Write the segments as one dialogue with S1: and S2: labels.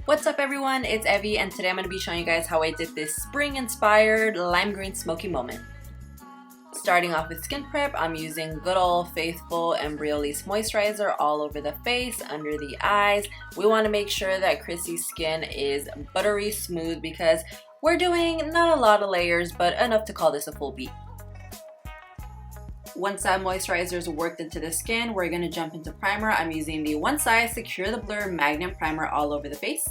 S1: What's up everyone, it's Evie and today I'm going to be showing you guys how I did this spring inspired lime green smoky moment. Starting off with skin prep, I'm using good old faithful Embryolisse moisturizer all over the face, under the eyes. We want to make sure that Chrissy's skin is buttery smooth because we're doing not a lot of layers but enough to call this a full beat. Once that moisturizer is worked into the skin, we're going to jump into primer. I'm using the One Size Secure the Blur Magnum Primer all over the face.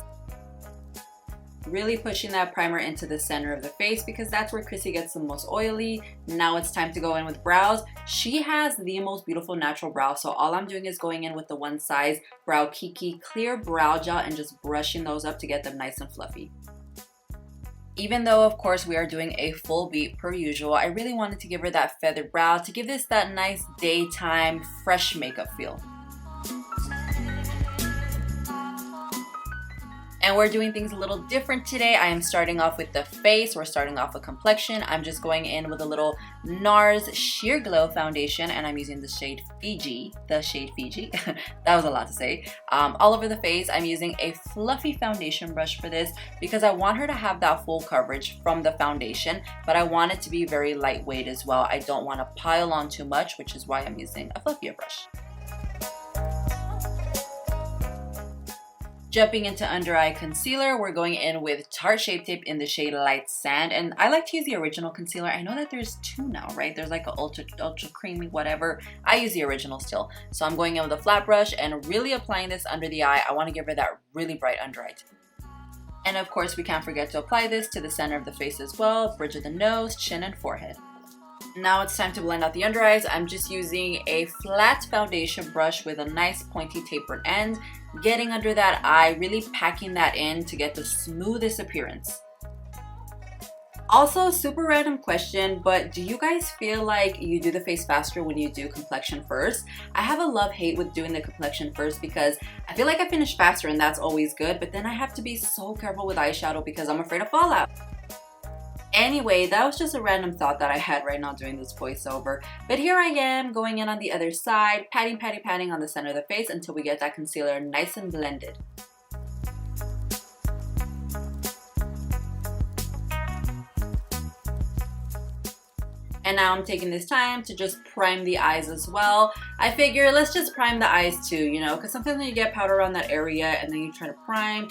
S1: Really pushing that primer into the center of the face because that's where Chrissy gets the most oily. Now it's time to go in with brows. She has the most beautiful natural brows, so all I'm doing is going in with the One Size Brow Kiki Clear Brow Gel and just brushing those up to get them nice and fluffy. Even though, of course, we are doing a full beat per usual, I really wanted to give her that feathered brow to give this that nice daytime fresh makeup feel. And we're doing things a little different today. I am starting off with the face. We're starting off with complexion. I'm just going in with a little NARS Sheer Glow foundation and I'm using the shade Fiji. That was a lot to say. All over the face, I'm using a fluffy foundation brush for this because I want her to have that full coverage from the foundation, but I want it to be very lightweight as well. I don't want to pile on too much, which is why I'm using a fluffier brush. Jumping into under eye concealer, we're going in with Tarte Shape Tape in the shade Light Sand, and I like to use the original concealer. I know that there's two now, right? There's like a ultra creamy whatever. I use the original still. So I'm going in with a flat brush and really applying this under the eye. I want to give her that really bright under eye too. And of course we can't forget to apply this to the center of the face as well, bridge of the nose, chin and forehead. Now it's time to blend out the under eyes. I'm just using a flat foundation brush with a nice pointy tapered end, getting under that eye, really packing that in to get the smoothest appearance. Also, super random question, but do you guys feel like you do the face faster when you do complexion first? I have a love-hate with doing the complexion first because I feel like I finish faster and that's always good, but then I have to be so careful with eyeshadow because I'm afraid of fallout. Anyway, that was just a random thought that I had right now doing this voiceover. But here I am going in on the other side, patting on the center of the face until we get that concealer nice and blended. And now I'm taking this time to just prime the eyes as well. I figure let's just prime the eyes too, you know, because sometimes when you get powder around that area and then you try to prime,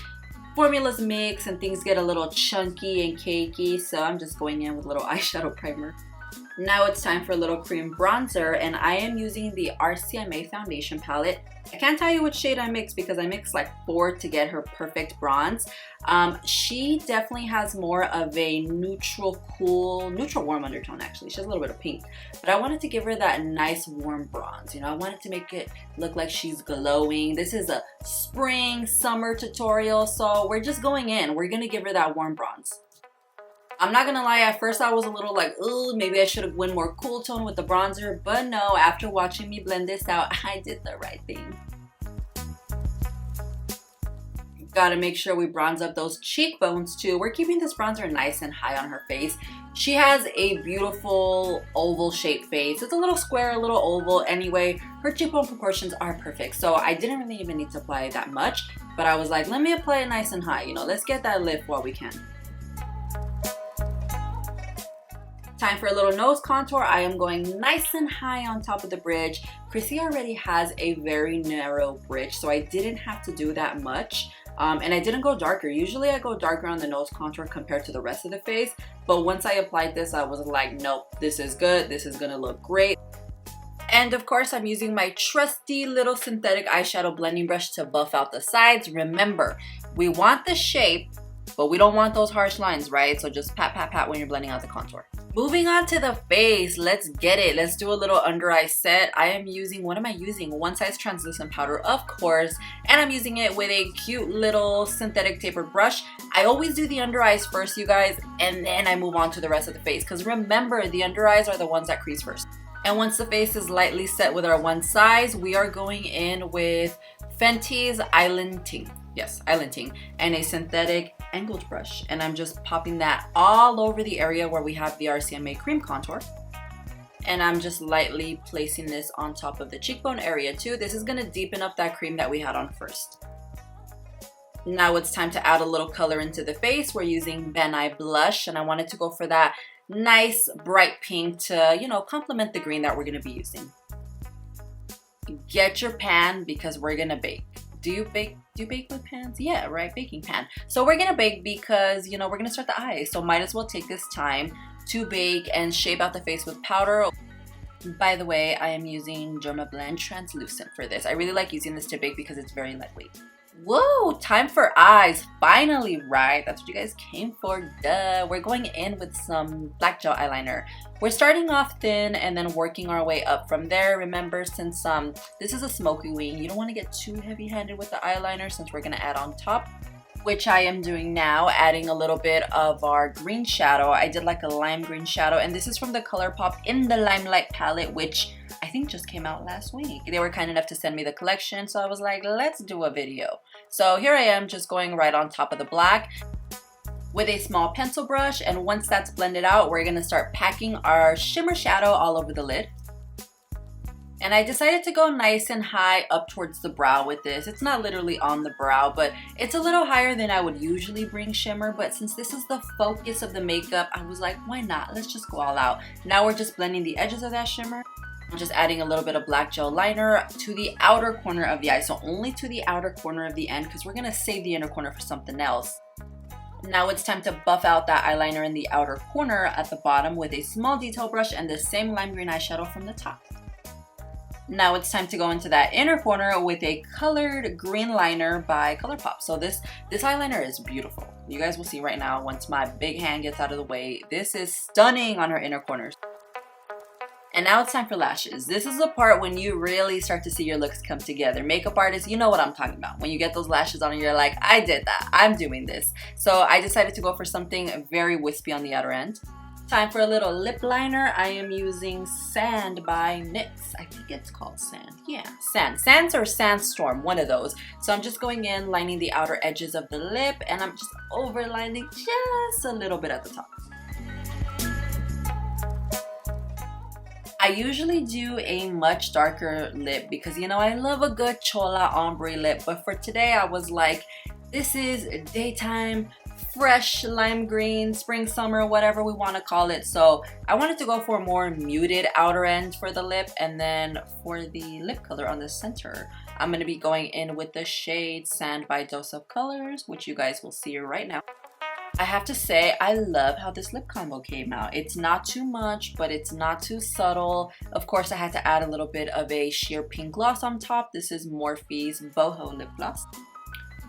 S1: formulas mix and things get a little chunky and cakey, so I'm just going in with a little eyeshadow primer. Now it's time for a little cream bronzer and I am using the RCMA foundation palette. I can't tell you which shade I mixed because I mixed like 4 to get her perfect bronze. She definitely has more of a neutral warm undertone actually. She has a little bit of pink, but I wanted to give her that nice warm bronze. You know, I wanted to make it look like she's glowing. This is a spring, summer tutorial, so we're just going in. We're gonna give her that warm bronze. I'm not gonna lie, at first I was a little like, ooh, maybe I should have went more cool tone with the bronzer, but no, after watching me blend this out, I did the right thing. Gotta make sure we bronze up those cheekbones too. We're keeping this bronzer nice and high on her face. She has a beautiful oval shaped face. It's a little square, a little oval. Anyway, her cheekbone proportions are perfect. So I didn't really even need to apply that much, but I was like, let me apply it nice and high. You know, let's get that lift while we can. Time for a little nose contour. I am going nice and high on top of the bridge. Chrissy already has a very narrow bridge, so I didn't have to do that much. And I didn't go darker. Usually I go darker on the nose contour compared to the rest of the face, but once I applied this, I was like, nope, this is good. This is gonna look great. And of course, I'm using my trusty little synthetic eyeshadow blending brush to buff out the sides. Remember, we want the shape, but we don't want those harsh lines, right? So just pat when you're blending out the contour. Moving on to the face, let's get it. Let's do a little under eye set. I am using, what am I using? One Size translucent powder, of course, and I'm using it with a cute little synthetic tapered brush. I always do the under eyes first, you guys, and then I move on to the rest of the face, because remember, the under eyes are the ones that crease first. And once the face is lightly set with our One Size, we are going in with Fenty's Island Ting. Yes, Island Ting, and a synthetic angled brush, and I'm just popping that all over the area where we have the RCMA cream contour. And I'm just lightly placing this on top of the cheekbone area too. This is gonna deepen up that cream that we had on first. Now it's time to add a little color into the face. We're using Ben Nye blush, and I wanted to go for that nice bright pink to, you know, complement the green that we're gonna be using. Get your pan because we're gonna bake. Do you bake with pans? Yeah, right, baking pan. So we're gonna bake because, you know, we're gonna start the eyes. So might as well take this time to bake and shape out the face with powder. By the way, I am using Dermablend Translucent for this. I really like using this to bake because it's very lightweight. Whoa, time for eyes. Finally, right? That's what you guys came for, duh. We're going in with some black gel eyeliner. We're starting off thin and then working our way up from there. Remember, since this is a smoky wing, you don't want to get too heavy-handed with the eyeliner since we're gonna add on top, which I am doing now, adding a little bit of our green shadow. I did like a lime green shadow, and this is from the ColourPop in the Limelight palette, which I think just came out last week. They were kind enough to send me the collection, so I was like, let's do a video. So here I am just going right on top of the black with a small pencil brush, and once that's blended out, we're gonna start packing our shimmer shadow all over the lid. And I decided to go nice and high up towards the brow with this. It's not literally on the brow, but it's a little higher than I would usually bring shimmer. But since this is the focus of the makeup, I was like, why not? Let's just go all out. Now we're just blending the edges of that shimmer. I'm just adding a little bit of black gel liner to the outer corner of the eye. So only to the outer corner of the end, because we're gonna save the inner corner for something else. Now it's time to buff out that eyeliner in the outer corner at the bottom with a small detail brush and the same lime green eyeshadow from the top. Now it's time to go into that inner corner with a colored green liner by ColourPop. So this eyeliner is beautiful. You guys will see right now once my big hand gets out of the way. This is stunning on her inner corners. And now it's time for lashes. This is the part when you really start to see your looks come together. Makeup artists, you know what I'm talking about. When you get those lashes on and you're like, I did that, I'm doing this. So I decided to go for something very wispy on the outer end. Time for a little lip liner. I am using Sand by NYX. I think it's called Sand. Yeah, Sand. Sands or Sandstorm, one of those. So I'm just going in, lining the outer edges of the lip, and I'm just overlining just a little bit at the top. I usually do a much darker lip because, you know, I love a good chola ombre lip, but for today I was like, this is daytime, fresh lime green, spring, summer, whatever we want to call it. So I wanted to go for a more muted outer end for the lip, and then for the lip color on the center, I'm going to be going in with the shade Sand by Dose of Colors, which you guys will see right now. I have to say, I love how this lip combo came out. It's not too much, but it's not too subtle. Of course, I had to add a little bit of a sheer pink gloss on top. This is Morphe's Boho Lip Gloss.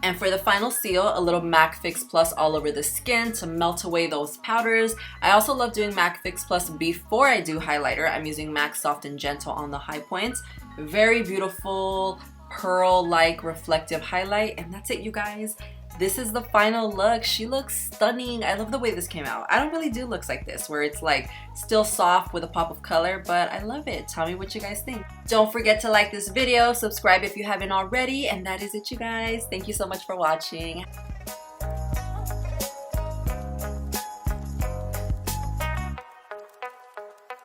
S1: And for the final seal, a little MAC Fix Plus all over the skin to melt away those powders. I also love doing MAC Fix Plus before I do highlighter. I'm using MAC Soft and Gentle on the high points. Very beautiful, pearl-like reflective highlight. And that's it, you guys. This is the final look. She looks stunning. I love the way this came out. I don't really do looks like this where it's like still soft with a pop of color, but I love it. Tell me what you guys think. Don't forget to like this video, subscribe if you haven't already, and that is it, you guys. Thank you so much for watching.